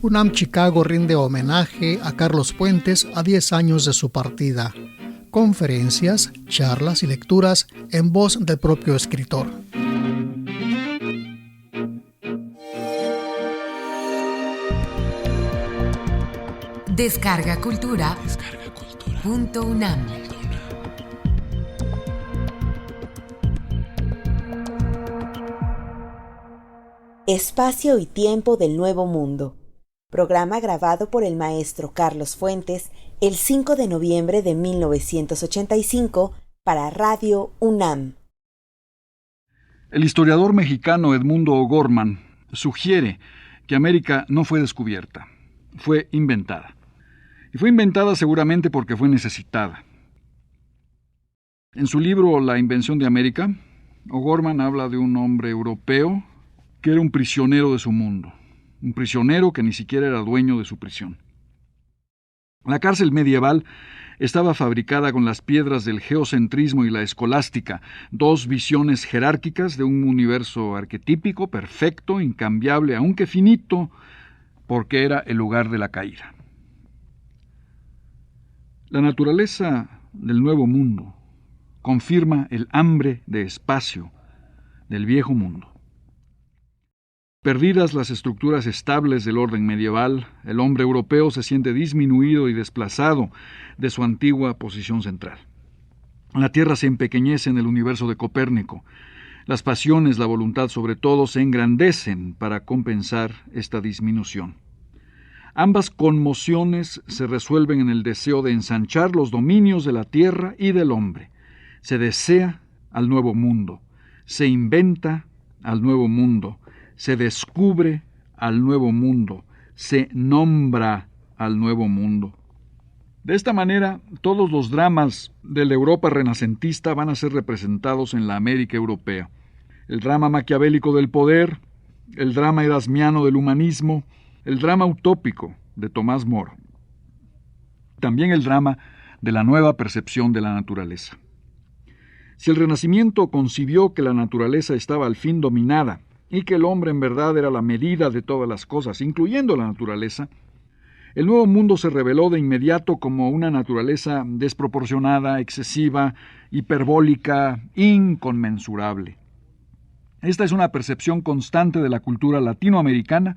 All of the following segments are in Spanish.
UNAM Chicago rinde homenaje a Carlos Fuentes a 10 años de su partida. Conferencias, charlas y lecturas en voz del propio escritor. Descarga Cultura. .unam. Espacio y tiempo del Nuevo Mundo. Programa grabado por el maestro Carlos Fuentes el 5 de noviembre de 1985 para Radio UNAM. El historiador mexicano Edmundo O'Gorman sugiere que América no fue descubierta, fue inventada. Y fue inventada seguramente porque fue necesitada. En su libro La invención de América, O'Gorman habla de un hombre europeo que era un prisionero de su mundo, un prisionero que ni siquiera era dueño de su prisión. La cárcel medieval estaba fabricada con las piedras del geocentrismo y la escolástica, dos visiones jerárquicas de un universo arquetípico, perfecto, incambiable, aunque finito, porque era el lugar de la caída. La naturaleza del Nuevo Mundo confirma el hambre de espacio del Viejo Mundo. Perdidas las estructuras estables del orden medieval, el hombre europeo se siente disminuido y desplazado de su antigua posición central. La Tierra se empequeñece en el universo de Copérnico. Las pasiones, la voluntad sobre todo, se engrandecen para compensar esta disminución. Ambas conmociones se resuelven en el deseo de ensanchar los dominios de la tierra y del hombre. Se desea al nuevo mundo, se inventa al nuevo mundo, se descubre al nuevo mundo, se nombra al nuevo mundo. De esta manera, todos los dramas de la Europa renacentista van a ser representados en la América europea. El drama maquiavélico del poder, el drama erasmiano del humanismo, el drama utópico de Tomás Moro. También el drama de la nueva percepción de la naturaleza. Si el Renacimiento concibió que la naturaleza estaba al fin dominada y que el hombre en verdad era la medida de todas las cosas, incluyendo la naturaleza, el Nuevo Mundo se reveló de inmediato como una naturaleza desproporcionada, excesiva, hiperbólica, inconmensurable. Esta es una percepción constante de la cultura latinoamericana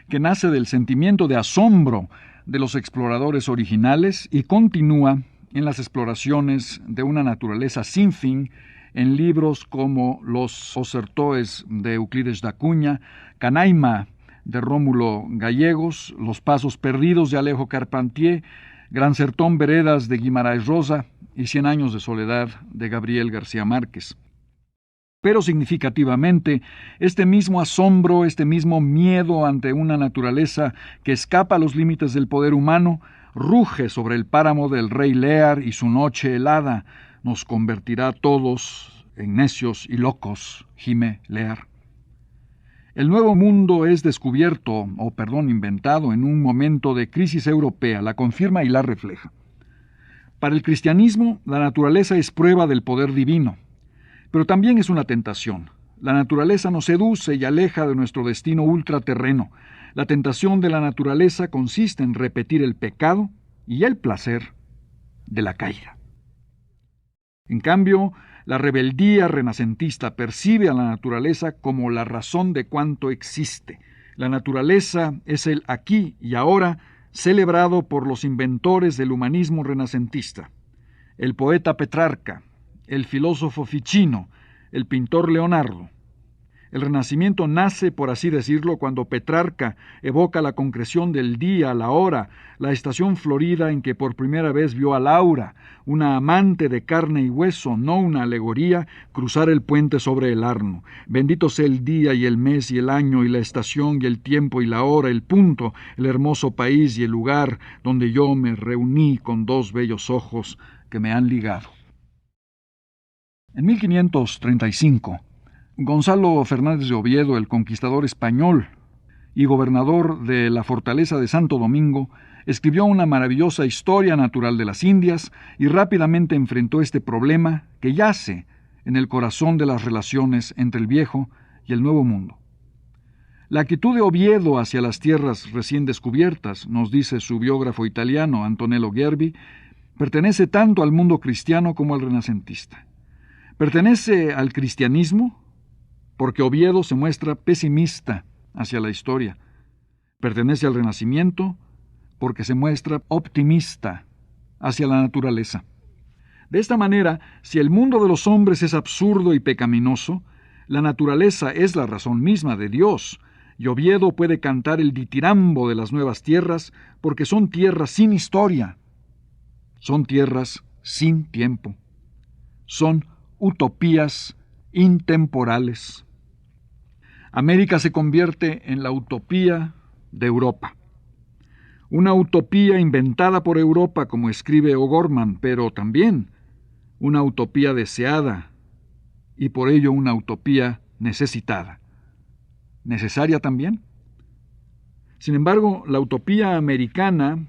que nace del sentimiento de asombro de los exploradores originales y continúa en las exploraciones de una naturaleza sin fin en libros como Los Ocertoes de Euclides da Cunha, Canaima de Rómulo Gallegos, Los Pasos Perdidos de Alejo Carpentier, Gran Sertón Veredas de Guimarães Rosa y 100 años de soledad de Gabriel García Márquez. Pero significativamente, este mismo asombro, este mismo miedo ante una naturaleza que escapa a los límites del poder humano, ruge sobre el páramo del rey Lear y su noche helada, nos convertirá a todos en necios y locos, gime Lear. El Nuevo Mundo es inventado en un momento de crisis europea, la confirma y la refleja. Para el cristianismo, la naturaleza es prueba del poder divino, pero también es una tentación. La naturaleza nos seduce y aleja de nuestro destino ultraterreno. La tentación de la naturaleza consiste en repetir el pecado y el placer de la caída. En cambio, la rebeldía renacentista percibe a la naturaleza como la razón de cuanto existe. La naturaleza es el aquí y ahora celebrado por los inventores del humanismo renacentista. El poeta Petrarca, el filósofo Ficino, el pintor Leonardo. El Renacimiento nace, por así decirlo, cuando Petrarca evoca la concreción del día, la hora, la estación florida en que por primera vez vio a Laura, una amante de carne y hueso, no una alegoría, cruzar el puente sobre el Arno. Bendito sea el día y el mes y el año y la estación y el tiempo y la hora, el punto, el hermoso país y el lugar donde yo me reuní con dos bellos ojos que me han ligado. En 1535, Gonzalo Fernández de Oviedo, el conquistador español y gobernador de la fortaleza de Santo Domingo, escribió una maravillosa historia natural de las Indias y rápidamente enfrentó este problema que yace en el corazón de las relaciones entre el Viejo y el Nuevo Mundo. La actitud de Oviedo hacia las tierras recién descubiertas, nos dice su biógrafo italiano Antonello Gerbi, pertenece tanto al mundo cristiano como al renacentista. Pertenece al cristianismo porque Oviedo se muestra pesimista hacia la historia. Pertenece al Renacimiento porque se muestra optimista hacia la naturaleza. De esta manera, si el mundo de los hombres es absurdo y pecaminoso, la naturaleza es la razón misma de Dios, y Oviedo puede cantar el ditirambo de las nuevas tierras porque son tierras sin historia, son tierras sin tiempo, son utopías intemporales. América se convierte en la utopía de Europa. Una utopía inventada por Europa, como escribe O'Gorman, pero también una utopía deseada y por ello una utopía necesitada. ¿Necesaria también? Sin embargo, la utopía americana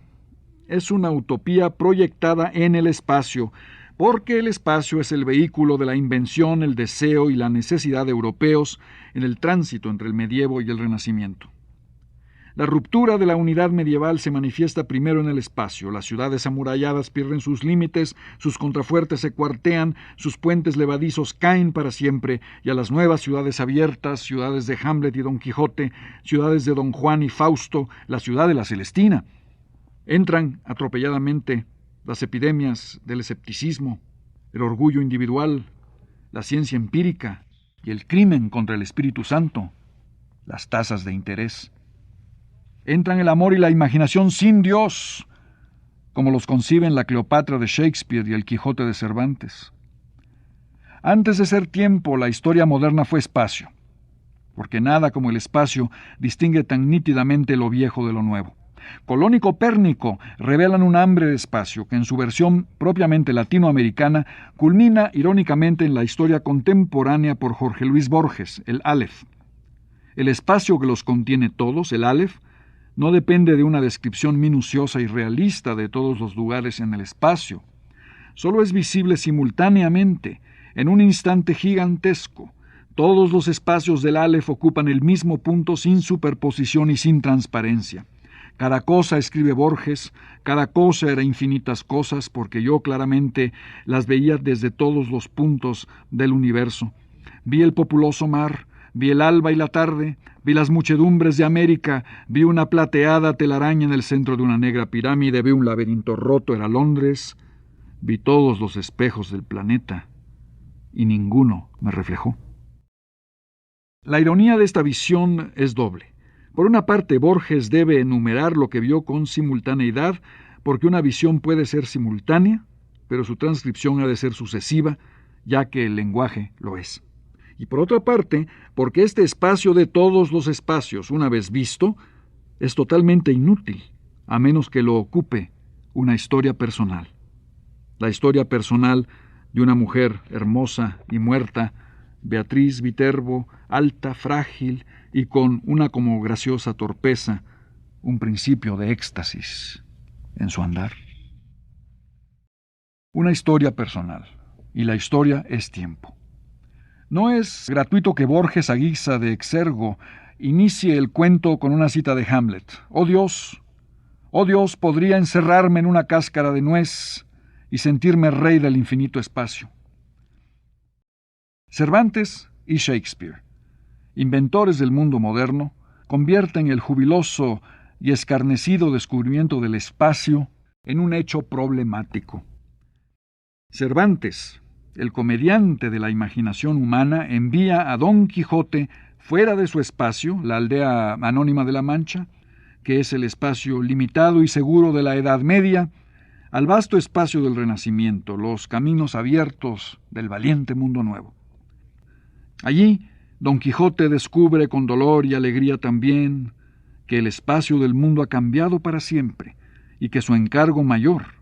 es una utopía proyectada en el espacio, porque el espacio es el vehículo de la invención, el deseo y la necesidad de europeos en el tránsito entre el medievo y el Renacimiento. La ruptura de la unidad medieval se manifiesta primero en el espacio. Las ciudades amuralladas pierden sus límites, sus contrafuertes se cuartean, sus puentes levadizos caen para siempre, y a las nuevas ciudades abiertas, ciudades de Hamlet y Don Quijote, ciudades de Don Juan y Fausto, la ciudad de la Celestina, entran atropelladamente las epidemias del escepticismo, el orgullo individual, la ciencia empírica y el crimen contra el Espíritu Santo, las tasas de interés. Entran el amor y la imaginación sin Dios, como los conciben la Cleopatra de Shakespeare y el Quijote de Cervantes. Antes de ser tiempo, la historia moderna fue espacio, porque nada como el espacio distingue tan nítidamente lo viejo de lo nuevo. Colón y Copérnico revelan un hambre de espacio que en su versión propiamente latinoamericana culmina irónicamente en la historia contemporánea por Jorge Luis Borges, el Aleph. El espacio que los contiene todos, el Aleph, no depende de una descripción minuciosa y realista de todos los lugares en el espacio. Solo es visible simultáneamente, en un instante gigantesco. Todos los espacios del Aleph ocupan el mismo punto sin superposición y sin transparencia. Cada cosa, escribe Borges, cada cosa era infinitas cosas porque yo claramente las veía desde todos los puntos del universo. Vi el populoso mar, vi el alba y la tarde, vi las muchedumbres de América, vi una plateada telaraña en el centro de una negra pirámide, vi un laberinto roto, era Londres, vi todos los espejos del planeta y ninguno me reflejó. La ironía de esta visión es doble. Por una parte, Borges debe enumerar lo que vio con simultaneidad, porque una visión puede ser simultánea, pero su transcripción ha de ser sucesiva, ya que el lenguaje lo es. Y por otra parte, porque este espacio de todos los espacios, una vez visto, es totalmente inútil, a menos que lo ocupe una historia personal. La historia personal de una mujer hermosa y muerta, Beatriz Viterbo, alta, frágil y con una como graciosa torpeza, un principio de éxtasis en su andar. Una historia personal, y la historia es tiempo. No es gratuito que Borges, a guisa de exergo, inicie el cuento con una cita de Hamlet. Oh Dios, podría encerrarme en una cáscara de nuez y sentirme rey del infinito espacio. Cervantes y Shakespeare, inventores del mundo moderno, convierten el jubiloso y escarnecido descubrimiento del espacio en un hecho problemático. Cervantes, el comediante de la imaginación humana, envía a Don Quijote fuera de su espacio, la aldea anónima de la Mancha, que es el espacio limitado y seguro de la Edad Media, al vasto espacio del Renacimiento, los caminos abiertos del valiente mundo nuevo. Allí, Don Quijote descubre con dolor y alegría también que el espacio del mundo ha cambiado para siempre y que su encargo mayor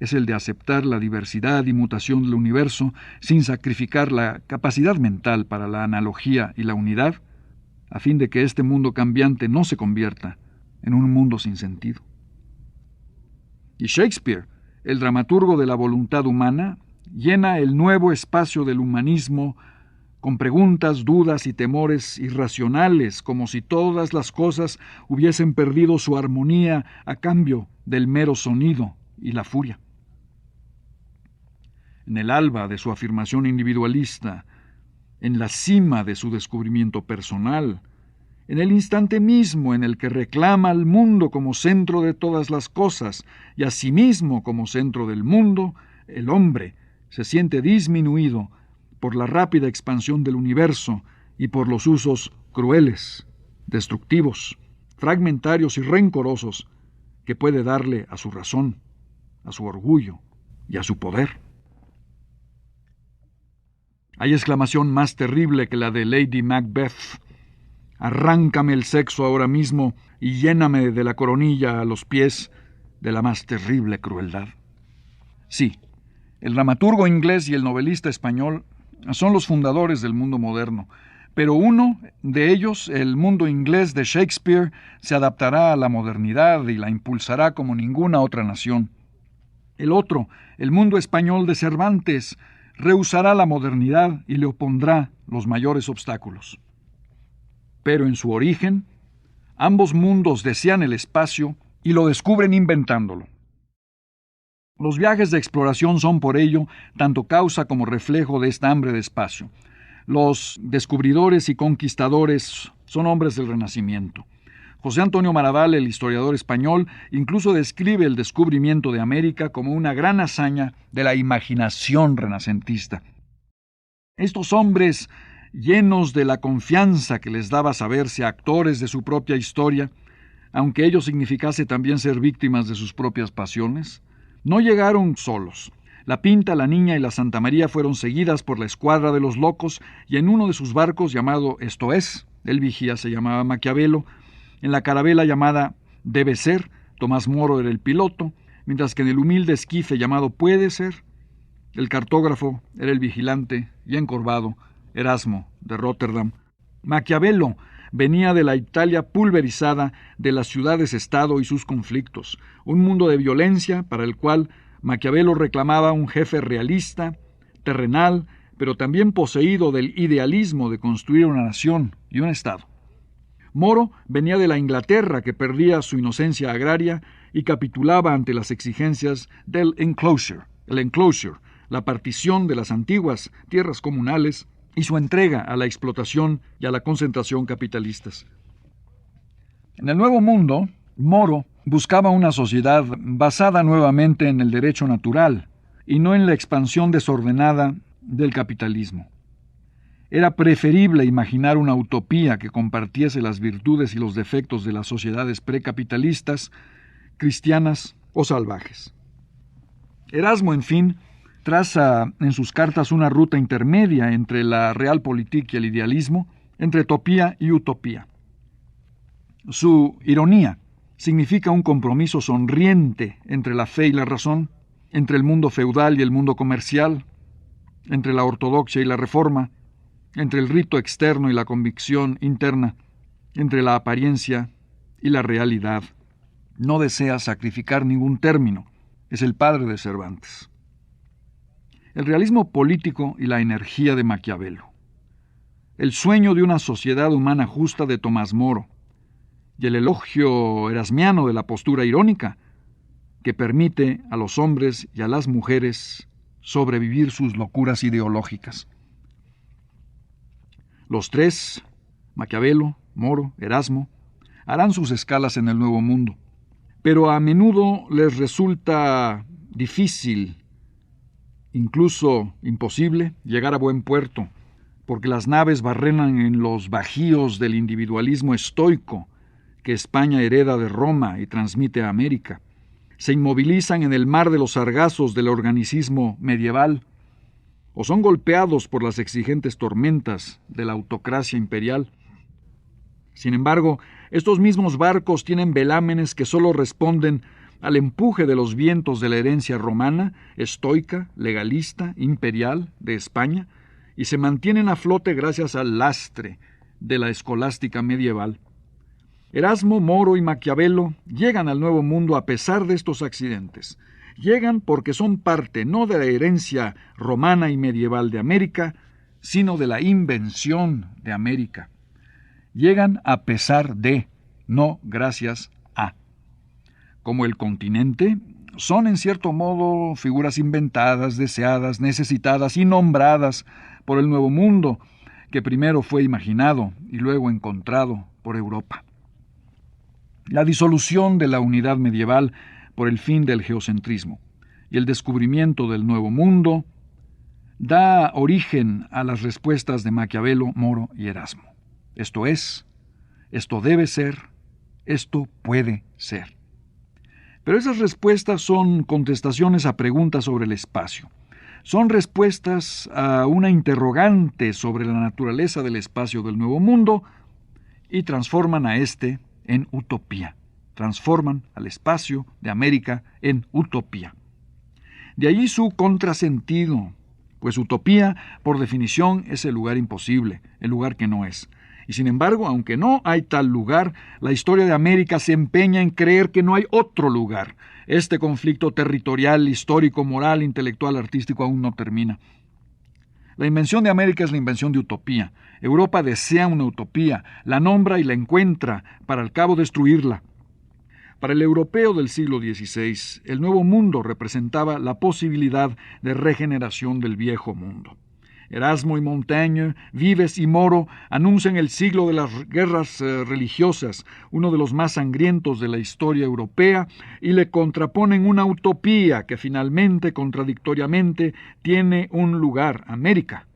es el de aceptar la diversidad y mutación del universo sin sacrificar la capacidad mental para la analogía y la unidad, a fin de que este mundo cambiante no se convierta en un mundo sin sentido. Y Shakespeare, el dramaturgo de la voluntad humana, llena el nuevo espacio del humanismo con preguntas, dudas y temores irracionales, como si todas las cosas hubiesen perdido su armonía a cambio del mero sonido y la furia. En el alba de su afirmación individualista, en la cima de su descubrimiento personal, en el instante mismo en el que reclama al mundo como centro de todas las cosas y a sí mismo como centro del mundo, el hombre se siente disminuido por la rápida expansión del universo y por los usos crueles, destructivos, fragmentarios y rencorosos que puede darle a su razón, a su orgullo y a su poder. Hay exclamación más terrible que la de Lady Macbeth: arráncame el sexo ahora mismo y lléname de la coronilla a los pies de la más terrible crueldad. Sí, el dramaturgo inglés y el novelista español son los fundadores del mundo moderno, pero uno de ellos, el mundo inglés de Shakespeare, se adaptará a la modernidad y la impulsará como ninguna otra nación. El otro, el mundo español de Cervantes, rehusará la modernidad y le opondrá los mayores obstáculos. Pero en su origen, ambos mundos desean el espacio y lo descubren inventándolo. Los viajes de exploración son por ello tanto causa como reflejo de esta hambre de espacio. Los descubridores y conquistadores son hombres del Renacimiento. José Antonio Maravall, el historiador español, incluso describe el descubrimiento de América como una gran hazaña de la imaginación renacentista. Estos hombres, llenos de la confianza que les daba saberse actores de su propia historia, aunque ello significase también ser víctimas de sus propias pasiones, no llegaron solos. La Pinta, la Niña y la Santa María fueron seguidas por la escuadra de los locos, y en uno de sus barcos llamado Esto es, el vigía se llamaba Maquiavelo, en la carabela llamada Debe ser, Tomás Moro era el piloto, mientras que en el humilde esquife llamado Puede ser, el cartógrafo era el vigilante y encorvado Erasmo de Rotterdam. Maquiavelo venía de la Italia pulverizada de las ciudades-estado y sus conflictos, un mundo de violencia para el cual Maquiavelo reclamaba un jefe realista, terrenal, pero también poseído del idealismo de construir una nación y un estado. Moro venía de la Inglaterra que perdía su inocencia agraria y capitulaba ante las exigencias del enclosure, la partición de las antiguas tierras comunales y su entrega a la explotación y a la concentración capitalistas. En el Nuevo Mundo, Moro buscaba una sociedad basada nuevamente en el derecho natural y no en la expansión desordenada del capitalismo. Era preferible imaginar una utopía que compartiese las virtudes y los defectos de las sociedades precapitalistas, cristianas o salvajes. Erasmo, en fin, traza en sus cartas una ruta intermedia entre la realpolitik y el idealismo, entre topía y utopía. Su ironía significa un compromiso sonriente entre la fe y la razón, entre el mundo feudal y el mundo comercial, entre la ortodoxia y la reforma, entre el rito externo y la convicción interna, entre la apariencia y la realidad. No desea sacrificar ningún término. Es el padre de Cervantes. El realismo político y la energía de Maquiavelo. El sueño de una sociedad humana justa de Tomás Moro. Y el elogio erasmiano de la postura irónica que permite a los hombres y a las mujeres sobrevivir sus locuras ideológicas. Los tres, Maquiavelo, Moro, Erasmo, harán sus escalas en el Nuevo Mundo, pero a menudo les resulta difícil, incluso imposible, llegar a buen puerto, porque las naves barrenan en los bajíos del individualismo estoico que España hereda de Roma y transmite a América. Se inmovilizan en el mar de los sargazos del organicismo medieval, o son golpeados por las exigentes tormentas de la autocracia imperial. Sin embargo, estos mismos barcos tienen velámenes que solo responden al empuje de los vientos de la herencia romana, estoica, legalista, imperial de España, y se mantienen a flote gracias al lastre de la escolástica medieval. Erasmo, Moro y Maquiavelo llegan al Nuevo Mundo a pesar de estos accidentes. Llegan porque son parte no de la herencia romana y medieval de América, sino de la invención de América. Llegan a pesar de, no gracias a. Como el continente, son en cierto modo figuras inventadas, deseadas, necesitadas y nombradas por el Nuevo Mundo, que primero fue imaginado y luego encontrado por Europa. La disolución de la unidad medieval por el fin del geocentrismo y el descubrimiento del Nuevo Mundo da origen a las respuestas de Maquiavelo, Moro y Erasmo. Esto es, esto debe ser, esto puede ser. Pero esas respuestas son contestaciones a preguntas sobre el espacio. Son respuestas a una interrogante sobre la naturaleza del espacio del Nuevo Mundo y transforman a este en utopía. Transforman al espacio de América en utopía. De allí su contrasentido, pues utopía, por definición, es el lugar imposible, el lugar que no es. Y sin embargo, aunque no hay tal lugar, la historia de América se empeña en creer que no hay otro lugar. Este conflicto territorial, histórico, moral, intelectual, artístico aún no termina. La invención de América es la invención de utopía. Europa desea una utopía, la nombra y la encuentra, para al cabo destruirla. Para el europeo del siglo XVI, el Nuevo Mundo representaba la posibilidad de regeneración del viejo mundo. Erasmo y Montaigne, Vives y Moro anuncian el siglo de las guerras religiosas, uno de los más sangrientos de la historia europea, y le contraponen una utopía que finalmente, contradictoriamente, tiene un lugar, América.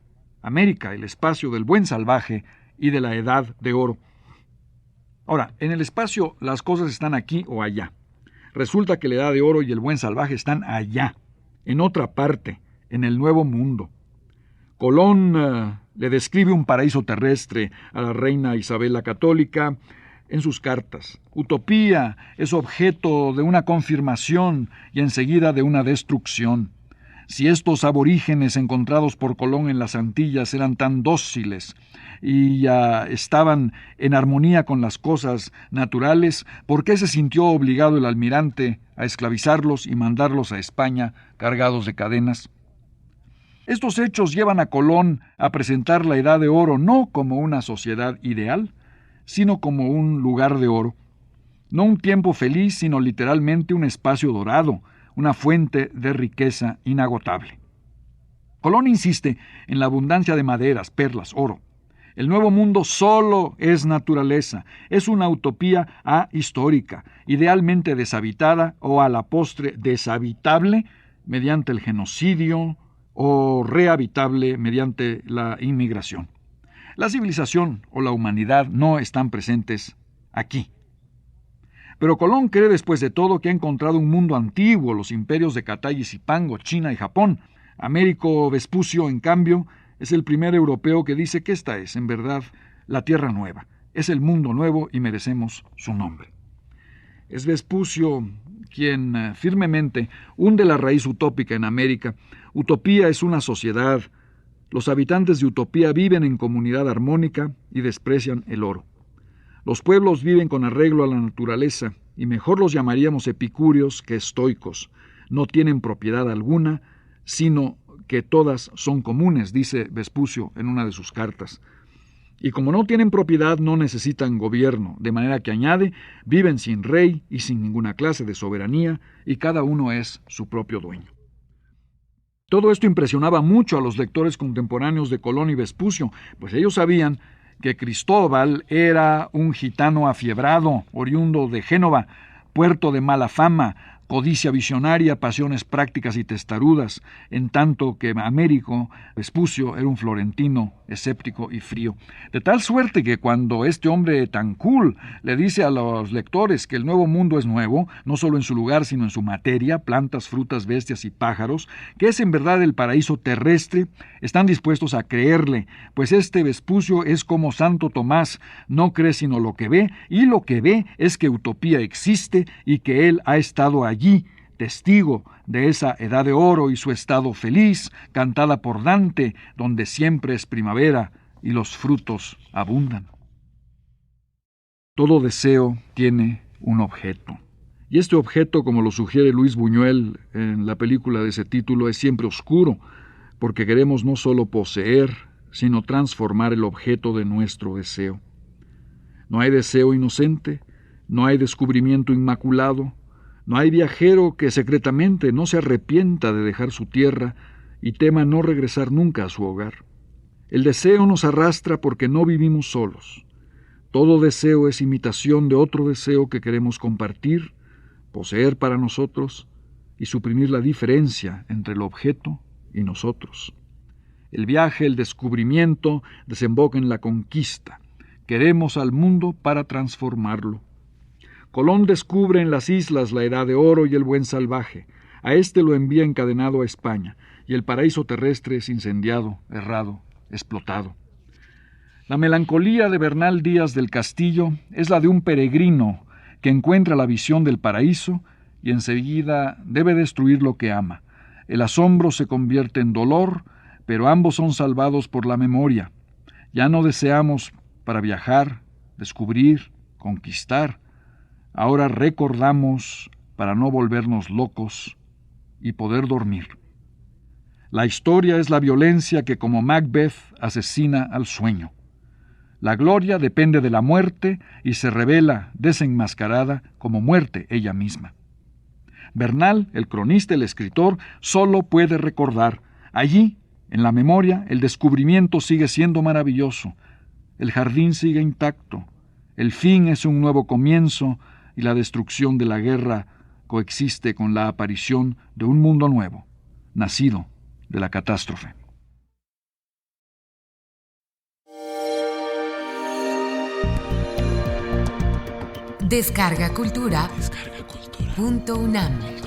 América, el espacio del buen salvaje y de la edad de oro. Ahora, en el espacio las cosas están aquí o allá. Resulta que la edad de oro y el buen salvaje están allá, en otra parte, en el Nuevo Mundo. Colón le describe un paraíso terrestre a la reina Isabel la Católica en sus cartas. Utopía es objeto de una confirmación y enseguida de una destrucción. Si estos aborígenes encontrados por Colón en las Antillas eran tan dóciles y estaban en armonía con las cosas naturales, ¿por qué se sintió obligado el almirante a esclavizarlos y mandarlos a España cargados de cadenas? Estos hechos llevan a Colón a presentar la Edad de Oro no como una sociedad ideal, sino como un lugar de oro. No un tiempo feliz, sino literalmente un espacio dorado, una fuente de riqueza inagotable. Colón insiste en la abundancia de maderas, perlas, oro. El Nuevo Mundo solo es naturaleza, es una utopía ahistórica, idealmente deshabitada o a la postre deshabitable mediante el genocidio, o rehabitable mediante la inmigración. La civilización o la humanidad no están presentes aquí. Pero Colón cree después de todo que ha encontrado un mundo antiguo, los imperios de Catay y Zipango, China y Japón. Américo Vespucio, en cambio, es el primer europeo que dice que esta es, en verdad, la Tierra Nueva. Es el mundo nuevo y merecemos su nombre. Es Vespucio quien firmemente hunde la raíz utópica en América. Utopía es una sociedad. Los habitantes de Utopía viven en comunidad armónica y desprecian el oro. Los pueblos viven con arreglo a la naturaleza, y mejor los llamaríamos epicúreos que estoicos. No tienen propiedad alguna, sino que todas son comunes, dice Vespucio en una de sus cartas. Y como no tienen propiedad, no necesitan gobierno, de manera que añade, viven sin rey y sin ninguna clase de soberanía, y cada uno es su propio dueño. Todo esto impresionaba mucho a los lectores contemporáneos de Colón y Vespucio, pues ellos sabían que Cristóbal era un gitano afiebrado, oriundo de Génova, puerto de mala fama, codicia visionaria, pasiones prácticas y testarudas, en tanto que Américo Vespucio era un florentino escéptico y frío. De tal suerte que cuando este hombre tan cool le dice a los lectores que el Nuevo Mundo es nuevo, no solo en su lugar sino en su materia, plantas, frutas, bestias y pájaros, que es en verdad el paraíso terrestre, están dispuestos a creerle, pues este Vespucio es como Santo Tomás, no cree sino lo que ve, y lo que ve es que utopía existe y que él ha estado allí, testigo de esa edad de oro y su estado feliz, cantada por Dante, donde siempre es primavera y los frutos abundan. Todo deseo tiene un objeto. Y este objeto, como lo sugiere Luis Buñuel en la película de ese título, es siempre oscuro, porque queremos no solo poseer, sino transformar el objeto de nuestro deseo. No hay deseo inocente, no hay descubrimiento inmaculado, no hay viajero que secretamente no se arrepienta de dejar su tierra y tema no regresar nunca a su hogar. El deseo nos arrastra porque no vivimos solos. Todo deseo es imitación de otro deseo que queremos compartir, poseer para nosotros y suprimir la diferencia entre el objeto y nosotros. El viaje, el descubrimiento, desemboca en la conquista. Queremos al mundo para transformarlo. Colón descubre en las islas la edad de oro y el buen salvaje. A éste lo envía encadenado a España, y el paraíso terrestre es incendiado, errado, explotado. La melancolía de Bernal Díaz del Castillo es la de un peregrino que encuentra la visión del paraíso y enseguida debe destruir lo que ama. El asombro se convierte en dolor, pero ambos son salvados por la memoria. Ya no deseamos para viajar, descubrir, conquistar. Ahora recordamos para no volvernos locos y poder dormir. La historia es la violencia que como Macbeth asesina al sueño. La gloria depende de la muerte y se revela desenmascarada como muerte ella misma. Bernal, el cronista, el escritor, solo puede recordar. Allí, en la memoria, el descubrimiento sigue siendo maravilloso. El jardín sigue intacto. El fin es un nuevo comienzo y la destrucción de la guerra coexiste con la aparición de un mundo nuevo, nacido de la catástrofe. Descarga Cultura. Descarga Cultura. .unam